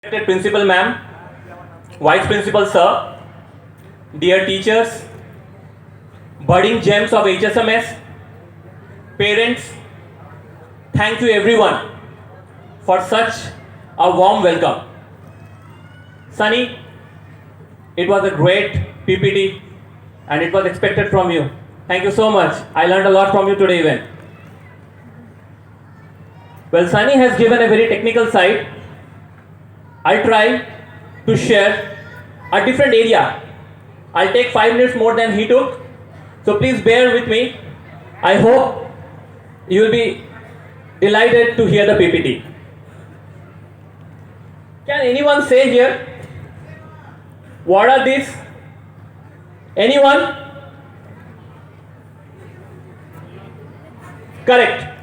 Respected Principal Ma'am, Vice Principal Sir, dear teachers, budding gems of HSMS, parents, thank you everyone for such a warm welcome. Sunny, it was a great PPT and it was expected from you. Thank you so much. I learned a lot from you today even. Well, Sunny has given a very technical side. I'll try to share a different area. I'll take 5 minutes more than he took. So please bear with me. I hope you will be delighted to hear the PPT. Can anyone say here, what are these? Anyone? Correct.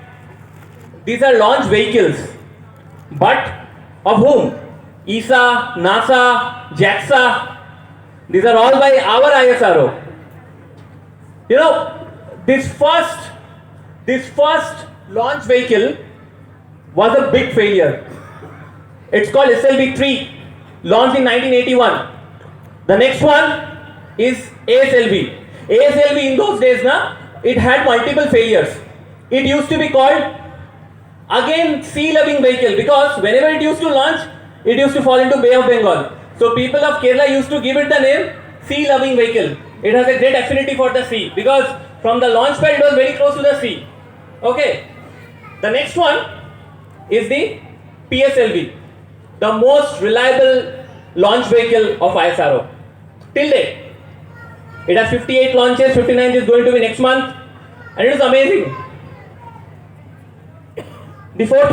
These are launch vehicles. But of whom? ESA, NASA, JAXA, these are all by our ISRO. You know, this first launch vehicle was a big failure. It's called SLV-3, launched in 1981. The next one is ASLV. ASLV in those days, it had multiple failures. It used to be called, again, sea-loving vehicle, because whenever it used to launch, it used to fall into Bay of Bengal. So people of Kerala used to give it the name sea-loving vehicle. It has a great affinity for the sea because from the launch pad it was very close to the sea. Okay. The next one is the PSLV, the most reliable launch vehicle of ISRO. Till date, it has 58 launches, 59 is going to be next month, and it is amazing. The fourth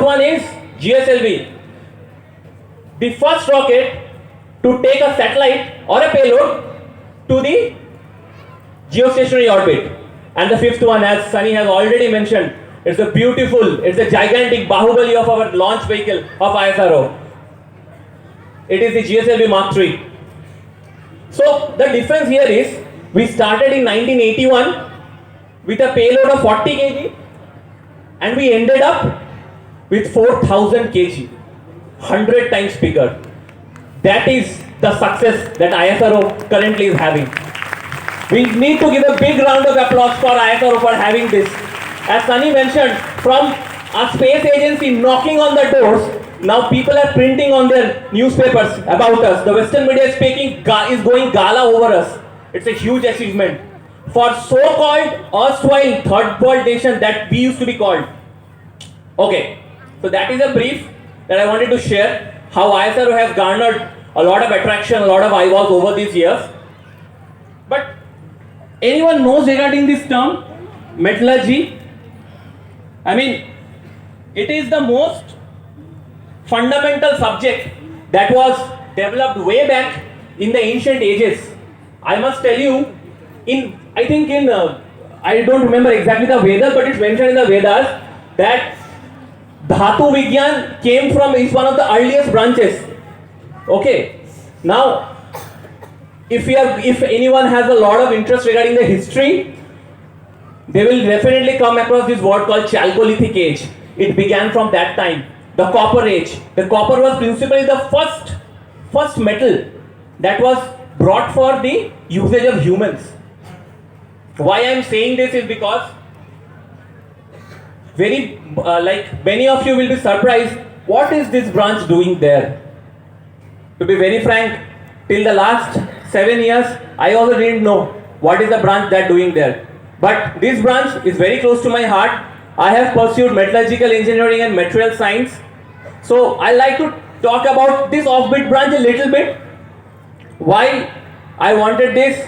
one is GSLV, the first rocket to take a satellite or a payload to the geostationary orbit. And the fifth one, as Sunny has already mentioned, it's a gigantic Bahubali of our launch vehicle of ISRO. It is the GSLV Mark III. So the difference here is, we started in 1981 with a payload of 40 kg and we ended up with 4000 kg, 100 times bigger. That is the success that ISRO currently is having. We need to give a big round of applause for ISRO for having this. As Sunny mentioned, from a space agency knocking on the doors, now people are printing on their newspapers about us. The Western media is going gala over us. It's a huge achievement for so-called erstwhile third world nation that we used to be called. Okay. So that is a brief that I wanted to share, how ISRO has garnered a lot of attraction, a lot of eyeballs over these years. But anyone knows regarding this term, metallurgy? I mean, it is the most fundamental subject that was developed way back in the ancient ages. I must tell you, I don't remember exactly the Vedas, but it's mentioned in the Vedas that Dhatu Vigyan is one of the earliest branches. Okay. Now, if anyone has a lot of interest regarding the history, they will definitely come across this word called Chalcolithic age. It began from that time. The Copper age. The copper was principally the first metal that was brought for the usage of humans. Why I am saying this is because many of you will be surprised, what is this branch doing there? To be very frank, till the last 7 years, I also didn't know what is the branch that doing there. But this branch is very close to my heart. I have pursued metallurgical engineering and material science. So I like to talk about this offbeat branch a little bit. Why I wanted this,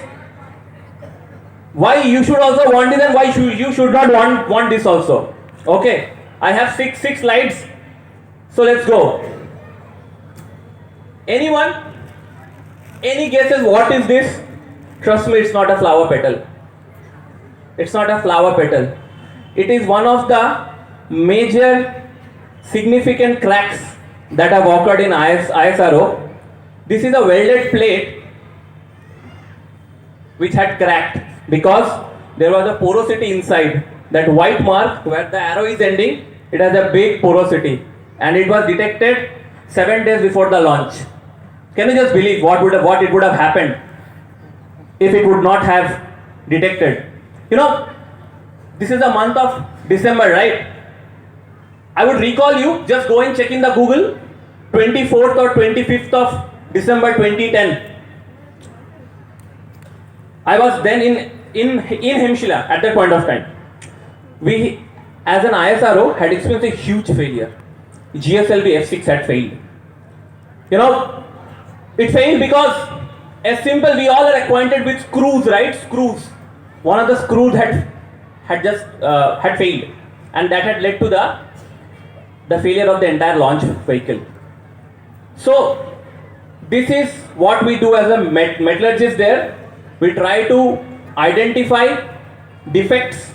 why you should also want it, and why you should not want this also. Okay, I have six slides, so let's go. Anyone? Any guesses what is this? Trust me, it's not a flower petal. It's not a flower petal. It is one of the major significant cracks that have occurred in ISRO. This is a welded plate which had cracked because there was a porosity inside. That white mark where the arrow is ending, it has a big porosity. and it was detected 7 days before the launch. Can you just believe what it would have happened if it would not have detected? You know, this is the month of December, right? I would recall you, just go and check in the Google, 24th or 25th of December 2010. I was then in Hemsheela at that point of time. We, as an ISRO, had experienced a huge failure. GSLV F6 had failed. You know, it failed because, as simple, we all are acquainted with screws, right? Screws. One of the screws had failed, and that had led to the failure of the entire launch vehicle. So, this is what we do as a metallurgist there. We try to identify defects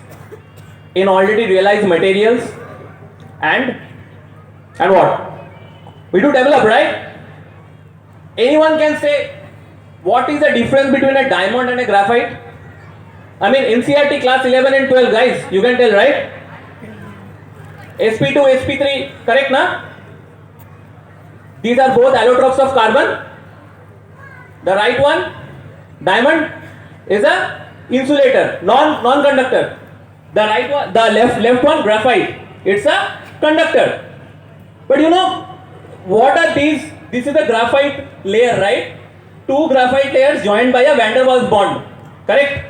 in already realized materials and what? We do develop, right? Anyone can say what is the difference between a diamond and a graphite? I mean, NCERT class 11 and 12, guys, you can tell, right? sp2, sp3, correct, na? These are both allotropes of carbon. The right one, diamond, is a insulator, non-conductor. The right one, the left one, graphite, it's a conductor. But you know, what are these? This is a graphite layer, right? Two graphite layers joined by a van der Waals bond, correct?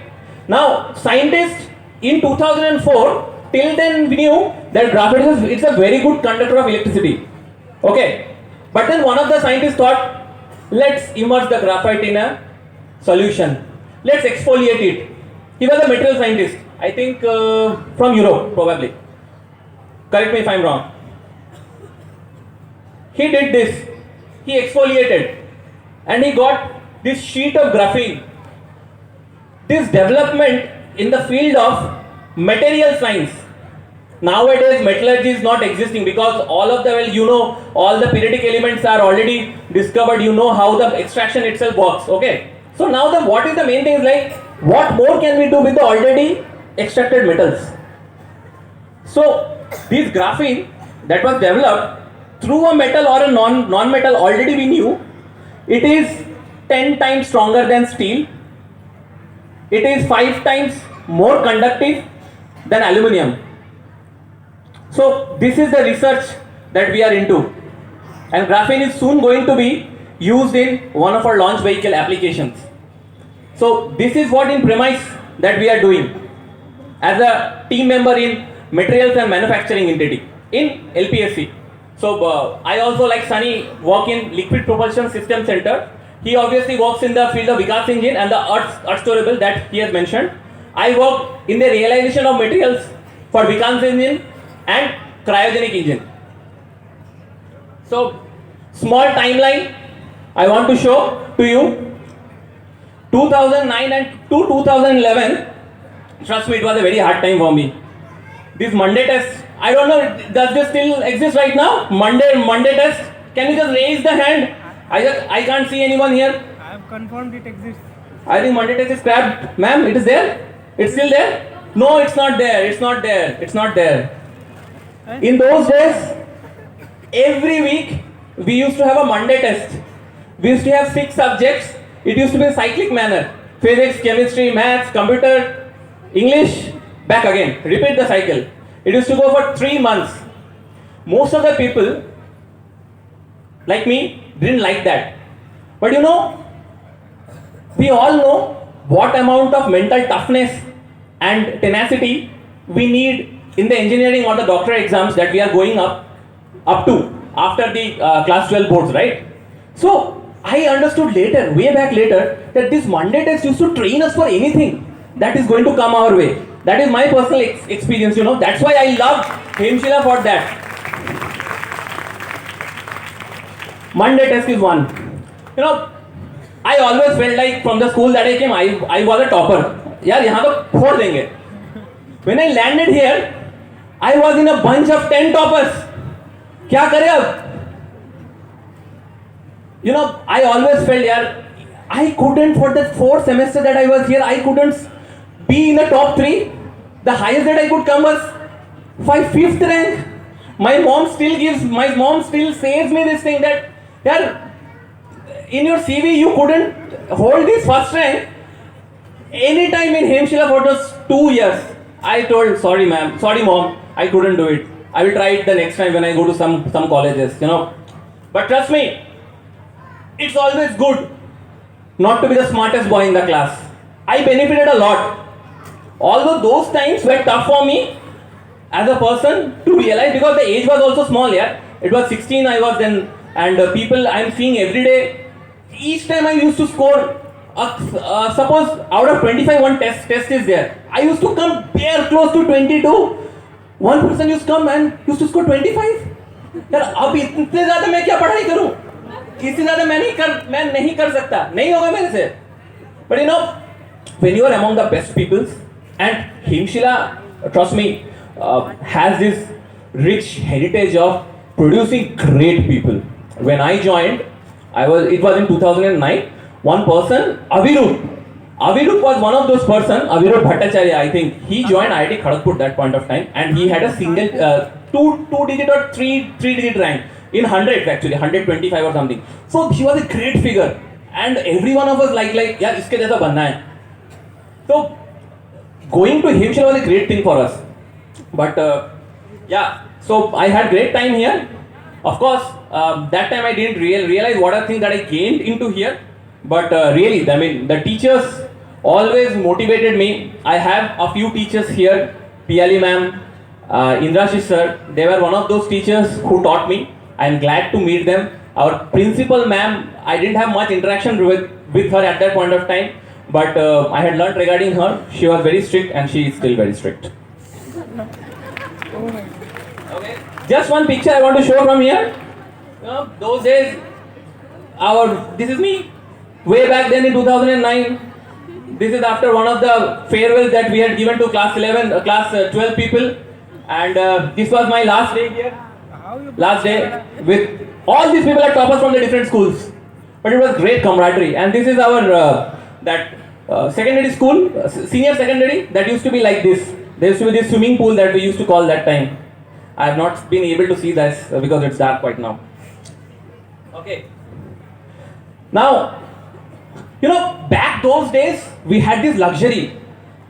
Now, scientists in 2004, till then we knew that graphite is a very good conductor of electricity. Okay, but then one of the scientists thought, let's immerse the graphite in a solution. Let's exfoliate it. He was a material scientist, I think from Europe probably. Correct me if I'm wrong. He did this. He exfoliated and he got this sheet of graphene. This development in the field of material science. Nowadays metallurgy is not existing because all of the, well, you know, all the periodic elements are already discovered. You know how the extraction itself works. Okay. So now what is the main thing is like, what more can we do with the already extracted metals? So this graphene that was developed through a metal or a non-metal already we knew, it is 10 times stronger than steel. It is 5 times more conductive than aluminum. So this is the research that we are into, and graphene is soon going to be used in one of our launch vehicle applications. So this is what in premise that we are doing as a team member in materials and manufacturing entity in LPSC. So I also, like Sunny, work in liquid propulsion system center. He obviously works in the field of Vikas engine and the earth storable that he has mentioned. I work in the realization of materials for Vikas engine and cryogenic engine. So small timeline I want to show to you. 2009 and to 2011, trust me, it was a very hard time for me. This Monday test, I don't know, does this still exist right now? Monday test, can you just raise the hand? I can't see anyone here. I have confirmed it exists. I think Monday test is scrapped. Ma'am, it is there? It's still there? No, it's not there. It's not there. It's not there. In those days, every week we used to have a Monday test. We used to have 6 subjects. It used to be in cyclic manner. Physics, chemistry, maths, computer, English, back again. Repeat the cycle. It used to go for 3 months. Most of the people, like me, didn't like that. But you know, we all know what amount of mental toughness and tenacity we need in the engineering or the doctorate exams that we are going up to after the class 12 boards, right? So I understood later, way back later, that this Monday test used to train us for anything that is going to come our way. That is my personal experience, you know. That's why I love Hemsheela for that. Monday test is one. You know, I always felt like from the school that I came, I was a topper. यार यहाँ तो फोड़ देंगे. When I landed here, I was in a bunch of 10 toppers. क्या करें अब? You know, I always felt, yaar, I couldn't, for the 4 semester that I was here, I couldn't be in the top 3. The highest that I could come was 5th rank. my mom still says me this thing that, yeah, in your CV you couldn't hold this first rank. Anytime in Hemsheela for those 2 years, I told, sorry ma'am, sorry mom, I couldn't do it. I will try it the next time when I go to some colleges, you know. But trust me, it's always good not to be the smartest boy in the class. I benefited a lot. Although those times were tough for me as a person to realize, because the age was also small, yeah. It was 16 I was then, and people I'm seeing every day. Each time I used to score, suppose out of 25 one test is there. I used to come bare close to 22. One person used to come and used to score 25. यार अब इतने ज़्यादा मैं क्या पढ़ाई करूँ? इससे ज़्यादा मैं नहीं कर सकता, नहीं होगा मेरे से. But you know, when you are among the best peoples, and Hemsheela, trust me, has this rich heritage of producing great people. When I joined, it was in 2009. One person, Avirup was one of those person. Avirup Bhattacharya, I think he joined IIT Kharagpur that point of time, and he had a single two digit or three digit rank in hundreds, actually 125 or something. So he was a great figure, and every one of us like यार इसके जैसा बनना है. So going to Hemsheela was a great thing for us. But yeah, so I had great time here. Of course, that time I didn't realize what are things that I gained into here. But really, I mean, the teachers always motivated me. I have a few teachers here, Piyali ma'am, Indrashis sir. They were one of those teachers who taught me. I am glad to meet them. Our principal ma'am, I didn't have much interaction with her at that point of time. But I had learned regarding her. She was very strict and she is still very strict. Okay. Just one picture I want to show from here. Those days, this is me. Way back then in 2009, this is after one of the farewells that we had given to class 12 people, and this was my last day here. Last day with all these people are toppers from the different schools, but it was great camaraderie. And this is our secondary school, senior secondary, that used to be like this. There used to be this swimming pool that we used to call that time. I have not been able to see this because it's dark right now. Okay. Now, you know, back those days, we had this luxury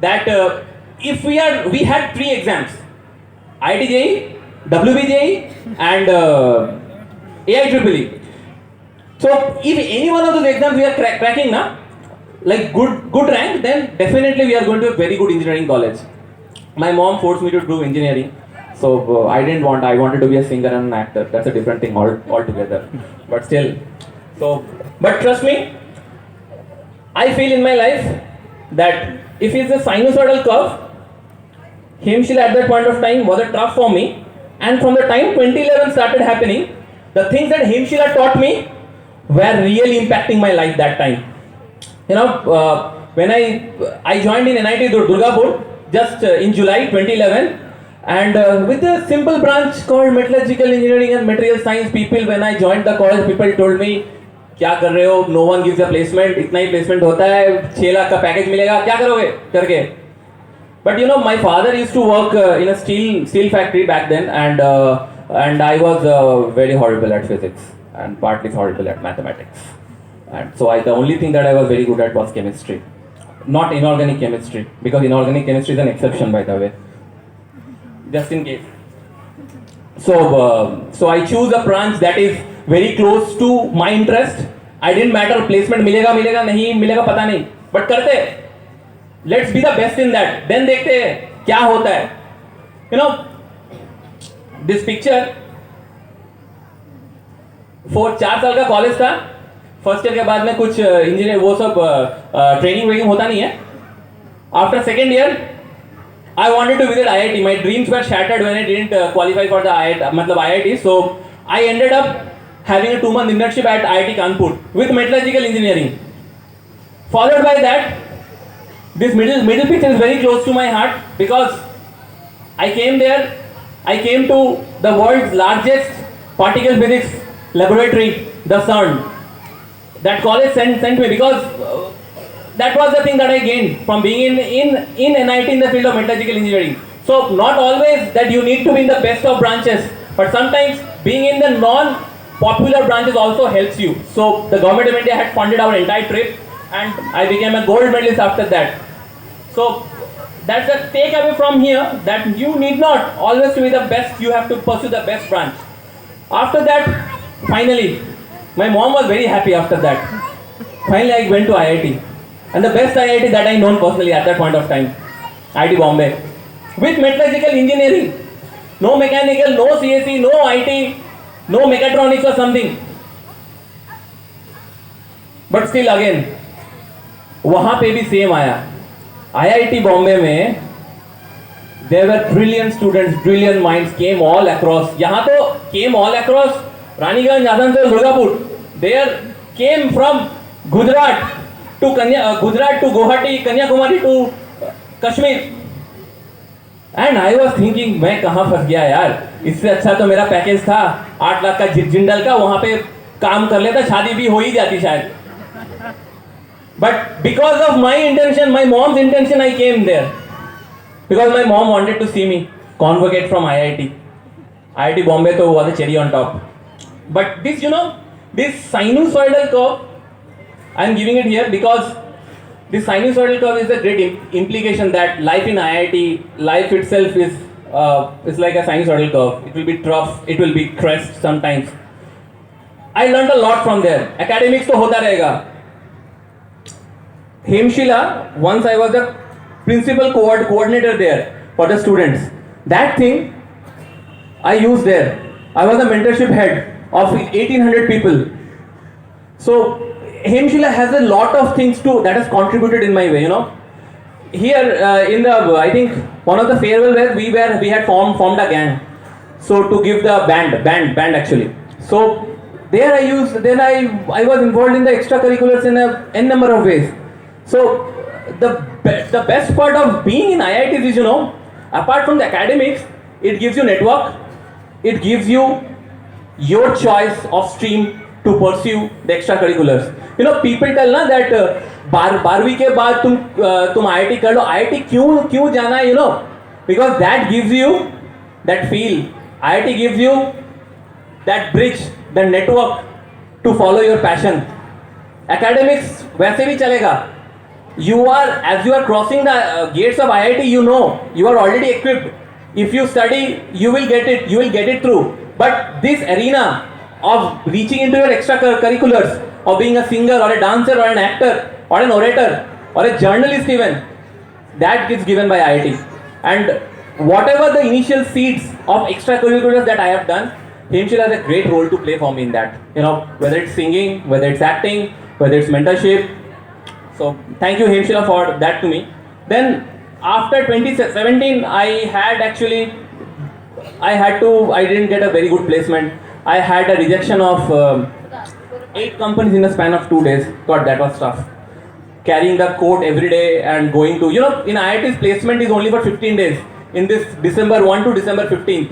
that we had 3 exams, IIT WBJE and AIEEE. So if any one of those exams we are cracking now, like good rank, then definitely we are going to a very good engineering college. My mom forced me to do engineering, so I wanted to be a singer and an actor. That's a different thing altogether. But still, but trust me, I feel in my life that if it's a sinusoidal curve, Hemsheela at that point of time was a tough for me, and from the time 2011 started happening, the things that Hemsheela taught me were really impacting my life that time. You know, when I joined in NIT Durgapur just in July 2011, and with a simple branch called Metallurgical Engineering and Material Science, when I joined the college, people told me, क्या कर रहे हो, no one gives a placement, इतना ही placement होता है, 6 लाख का package मिलेगा, क्या करोगे करके. But you know, my father used to work in a steel factory back then, and I was very horrible at physics and partly horrible at mathematics, and so the only thing that I was very good at was chemistry, not inorganic chemistry, because inorganic chemistry is an exception, by the way, just in case. So I choose a branch that is very close to my interest. I didn't matter placement मिलेगा नहीं मिलेगा पता नहीं, but करते. Let's be the best in that. Then देखते हैं क्या होता है. You know, this picture 4 साल का कॉलेज था. फर्स्ट ईयर के बाद में कुछ इंजीनियर वो सब ट्रेनिंग होता नहीं है. After second year, I wanted to visit IIT. My dreams were shattered when I didn't qualify for the IIT. So I ended up having a 2-month internship at IIT Kanpur with metallurgical engineering. Followed by that, this middle picture is very close to my heart because I came to the world's largest particle physics laboratory, the CERN. That college sent me because that was the thing that I gained from being in NIT in the field of metallurgical engineering. So not always that you need to be in the best of branches, But sometimes being in the non-popular branches also helps you. So the government of India had funded our entire trip, and I became a gold medalist after that. So that's the takeaway from here, that you need not always to be the best, you have to pursue the best branch. After that, finally, my mom was very happy after that. Finally, I went to IIT. And the best IIT that I known personally at that point of time, IIT Bombay. With metallurgical engineering. No mechanical, no CSE, no IT, no mechatronics or something. But still again, वहाँ पे भी same आया. IIT Bombay में there were brilliant students, brilliant minds came all across. यहाँ तो came all across Raniganj, Asansol, Durgapur. There came from Gujarat to Gujarat to Guwahati, Kanyakumari to Kashmir. And I was thinking मैं कहाँ फंस गया यार, इससे अच्छा तो मेरा पैकेज था 8 लाख का जिंदल का, वहां पे काम कर लेता, शादी भी हो ही जाती शायद. But because of my intention, my mom's intention, I came there because my mom wanted to see me convocate from IIT Bombay तो was a cherry on top. But this this sinusoidal curve, I am giving it here because this sinusoidal curve is a great implication that life in IIT, life itself is like a sinusoidal curve. It will be trough, it will be crest sometimes. I learned a lot from there. Academics तो होता रहेगा. Hemsheela, once I was the principal coordinator there for the students. That thing I used there. I was the mentorship head of 1800 people. So Hemsheela has a lot of things too that has contributed in my way, Here in the, I think one of the farewell where we had formed a gang. So to give the band actually. So there I was involved in the extracurriculars in a n number of ways. So the best part of being in IIT is, apart from the academics, it gives you network, it gives you your choice of stream to pursue the extracurriculars. People tell ना that 12वीं के बाद तुम IIT कर लो. IIT क्यों जाना है, because that gives you that feel. IIT gives you that bridge, the network to follow your passion. Academics वैसे भी चलेगा. As you are crossing the gates of IIT, you are already equipped. If you study, you will get it through. But this arena of reaching into your extracurriculars, of being a singer or a dancer or an actor or an orator or a journalist even, that gets given by IIT. And whatever the initial seeds of extracurriculars that I have done, Hemsheela has a great role to play for me in that. Whether it's singing, whether it's acting, whether it's mentorship. So thank you, Hemsheela, for that to me. Then after 2017, I didn't get a very good placement. I had a rejection of 8 companies in a span of 2 days. God, that was tough. Carrying the coat every day and going to, in IIT's placement is only for 15 days. In this December 1 to December 15th.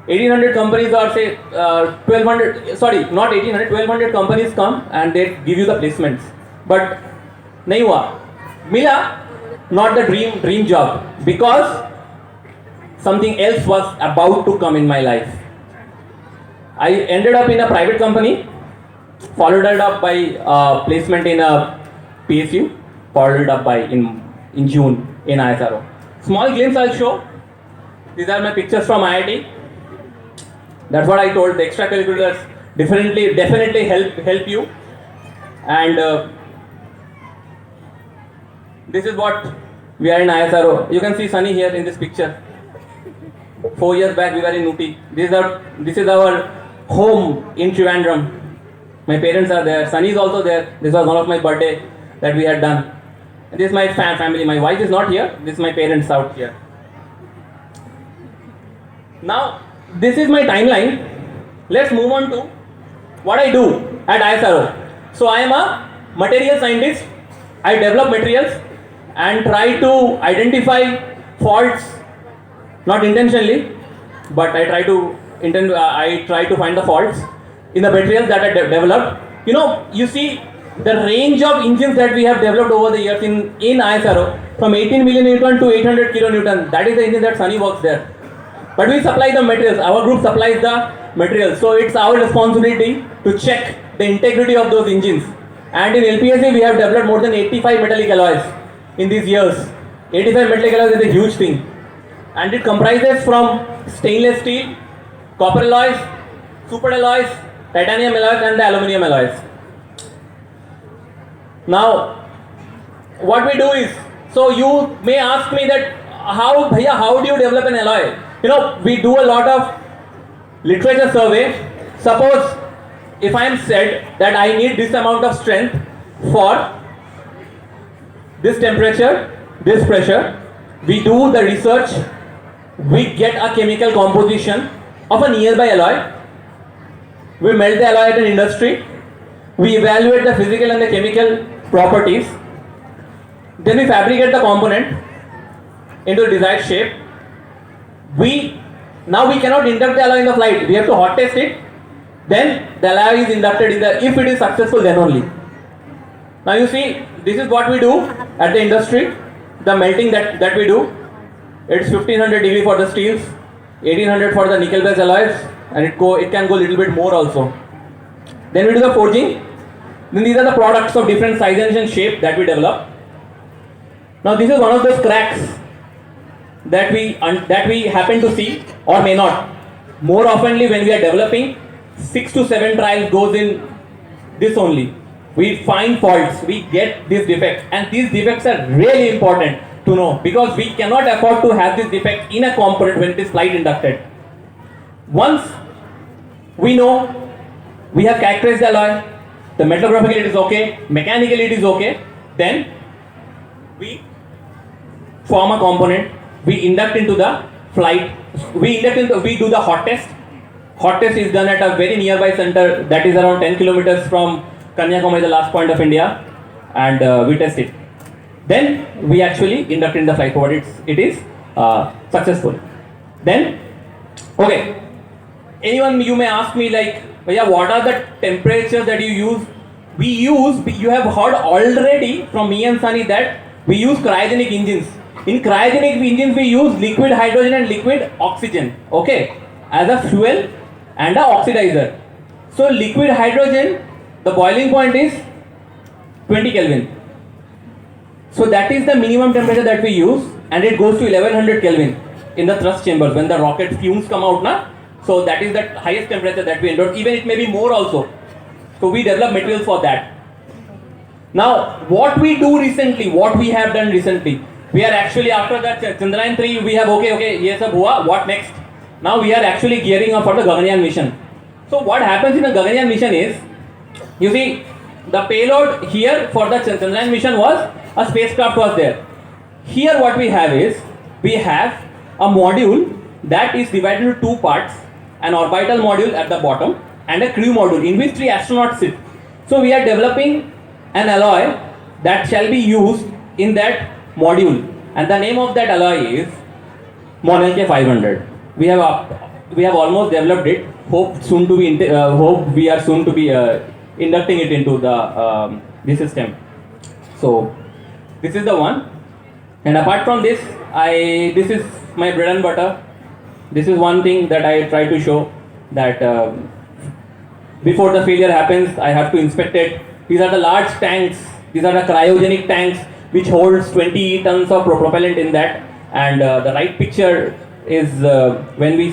1800 companies or say 1200 companies come and they give you the placements. But nahi hua. Mila, not the dream job, because something else was about to come in my life. I ended up in a private company, followed it up by placement in a PSU, followed it up by in June in ISRO. Small glimpse I'll show. These are my pictures from IIT. That's what I told. The extracurriculars definitely help you. And this is what we are in ISRO. You can see Sunny here in this picture. 4 years back we were in Uti. This is our home in Trivandrum. My parents are there. Sunny is also there. This was one of my birthday that we had done. And this is my family. My wife is not here. This is my parents out here. Now, this is my timeline. Let's move on to what I do at ISRO. So I am a material scientist. I develop materials and try to identify faults, not intentionally, but I try to find the faults in the materials that I developed. You see the range of engines that we have developed over the years in ISRO, from 18 million Newton to 800 kilonewton. That is the engine that Sunny works there. But we supply the materials. Our group supplies the materials. So it's our responsibility to check the integrity of those engines. And in LPSC, we have developed more than 85 metallic alloys in these years. 85 metallic alloys is a huge thing. And it comprises from stainless steel, copper alloys, super alloys, titanium alloys, and the aluminum alloys. Now, what we do is, so you may ask me that how do you develop an alloy? You know, we do a lot of literature survey. Suppose if I am said that I need this amount of strength for this temperature, this pressure, we do the research, we get a chemical composition of a nearby alloy, we melt the alloy at an industry, we evaluate the physical and the chemical properties, then we fabricate the component into the desired shape. Now we cannot induct the alloy in the flight, we have to hot test it, then the alloy is inducted in the, if it is successful, then only. Now you see, this is what we do at the industry, the melting that we do. It's 1500 degree for the steels, 1800 for the nickel based alloys, and it can go a little bit more also. Then we do the forging. Then these are the products of different sizes and shape that we develop. Now this is one of those cracks that we happen to see or may not. More oftenly when we are developing, 6 to 7 trials goes in this only. We find faults, we get these defects, and these defects are really important to know because we cannot afford to have this defect in a component when it is flight inducted. Once we know we have characterized the alloy, the metallographically it is okay, mechanically it is okay, then we form a component, we induct into the flight, we do the hot test. Hot test is done at a very nearby center that is around 10 kilometers from Kanyakumari, the last point of India, and we test it. Then we actually induct in the flight forward. It is successful. Then, okay, anyone you may ask me like, what are the temperatures that you use? You have heard already from me and Sunny that we use cryogenic engines. In cryogenic engines, we use liquid hydrogen and liquid oxygen, okay, as a fuel and a oxidizer. So liquid hydrogen, the boiling point is 20 Kelvin. So that is the minimum temperature that we use, and it goes to 1100 Kelvin in the thrust chambers when the rocket fumes come out, na? So that is the highest temperature that we endure. Even it may be more also. So we develop materials for that. Now, what we have done recently, we are actually after that Chandrayaan 3, we have okay, yes, hua, what next? Now we are actually gearing up for the Gaganyaan mission. So what happens in the Gaganyaan mission is, you see, the payload here for the Chandrayaan mission was a spacecraft was there. Here what we have is, we have a module that is divided into two parts, an orbital module at the bottom and a crew module in which 3 astronauts sit. So we are developing an alloy that shall be used in that module, and the name of that alloy is Monelke 500. We have almost developed it. Hope we are soon to be inducting it into the system. So this is the one, and apart from this, this is my bread and butter. This is one thing that I try to show, that before the failure happens, I have to inspect it. These are the large tanks. These are the cryogenic tanks which holds 20 tons of propellant in that. And the right picture is when we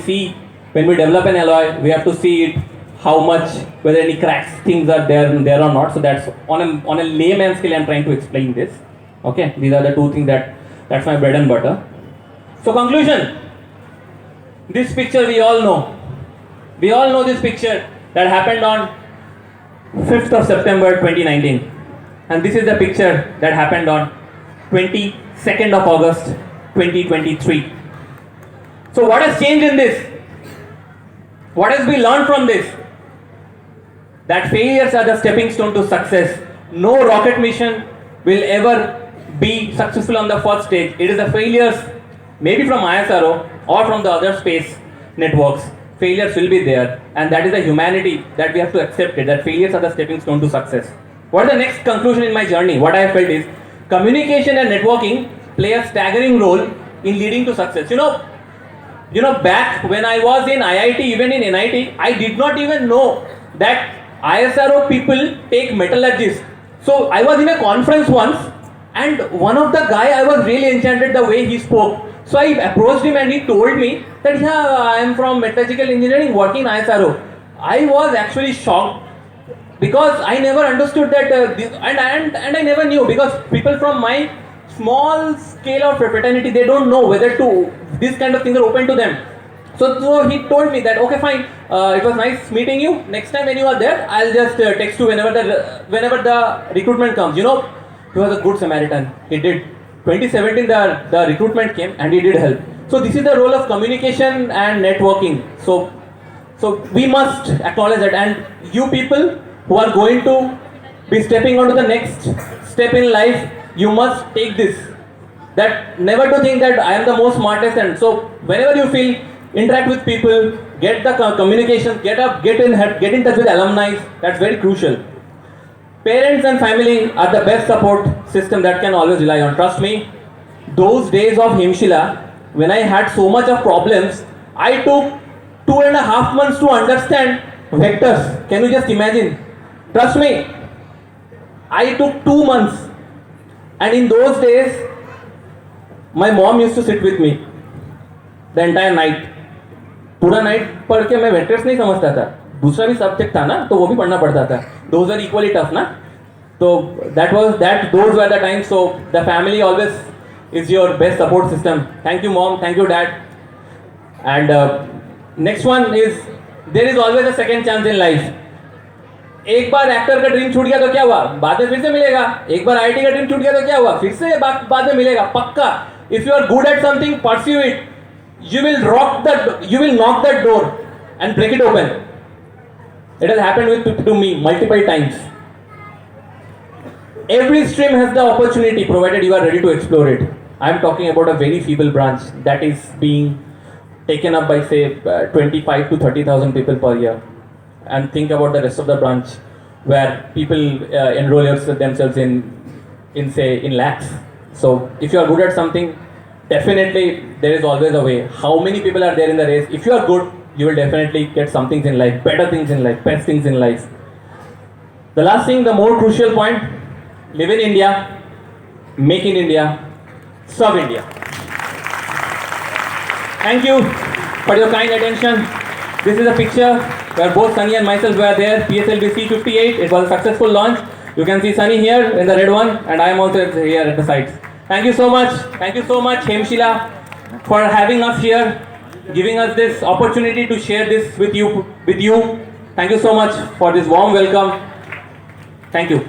develop an alloy, we have to see it, how much, whether any cracks, things are there or not. So that's on a layman scale I'm trying to explain this. Okay, these are the two things that's my bread and butter. So conclusion, this picture we all know. We all know this picture that happened on 5th of September 2019. And this is the picture that happened on 22nd of August 2023. So what has changed in this? What has we learned from this? That failures are the stepping stone to success. No rocket mission will ever be successful on the first stage. It is the failures, maybe from ISRO or from the other space networks. Failures will be there, and that is the humanity that we have to accept it, that failures are the stepping stone to success. What is the next conclusion in my journey? What I have felt is, communication and networking play a staggering role in leading to success. You know, You know, back when I was in IIT, even in NIT, I did not even know that ISRO people take metallurgists. So I was in a conference once, and one of the guy, I was really enchanted the way he spoke. So I approached him and he told me that yeah, I am from metallurgical engineering working in ISRO. I was actually shocked because I never understood that and I never knew, because people from my small scale of fraternity, they don't know whether to these kind of things are open to them. So he told me that okay, fine, it was nice meeting you. Next time when you are there, I'll just text you whenever the recruitment comes. You know, he was a good Samaritan. He did. 2017 the recruitment came and he did help. So this is the role of communication and networking. So we must acknowledge that, and you people who are going to be stepping onto the next step in life, you must take this. That never to think that I am the most smartest, and so whenever you feel, interact with people, get the communication, get in touch with alumni. That's very crucial. Parents and family are the best support system that can always rely on. Trust me, those days of Hemsheela, when I had so much of problems, I took 2.5 months to understand vectors. Can you just imagine? Trust me, I took 2 months, and in those days, my mom used to sit with me the entire night. पूरा night पढ़ के मैं vectors नहीं समझता था, दूसरा भी subject था ना, तो वो भी पढ़ना पड़ता था. Those are equally tough ना. So those were the times. So the family always is your best support system. Thank you mom, thank you dad. And next one is, there is always a second chance in life. एक बार actor का dream छूट गया तो क्या हुआ, बाद में फिर से मिलेगा. एक बार आईटी का ड्रीम छूट गया तो क्या हुआ, फिर से बाद में मिलेगा पक्का. If you are good at something, pursue it. You will knock that door and break it open. It has happened to me multiple times. Every stream has the opportunity, provided you are ready to explore it. I am talking about a very feeble branch that is being taken up by say 25 to 30,000 people per year. And think about the rest of the branch where people enroll themselves in lakhs. So if you are good at something, definitely there is always a way. How many people are there in the race? If you are good, you will definitely get some things in life, better things in life, best things in life. The last thing, the more crucial point, live in India, make in India, serve India. Thank you for your kind attention. This is a picture where both Sunny and myself were there, PSLV C58. It was a successful launch. You can see Sunny here in the red one, and I am also here at the sides. Thank you so much. Thank you so much, Hemsheela, for having us here, giving us this opportunity to share this with you. Thank you so much for this warm welcome. Thank you.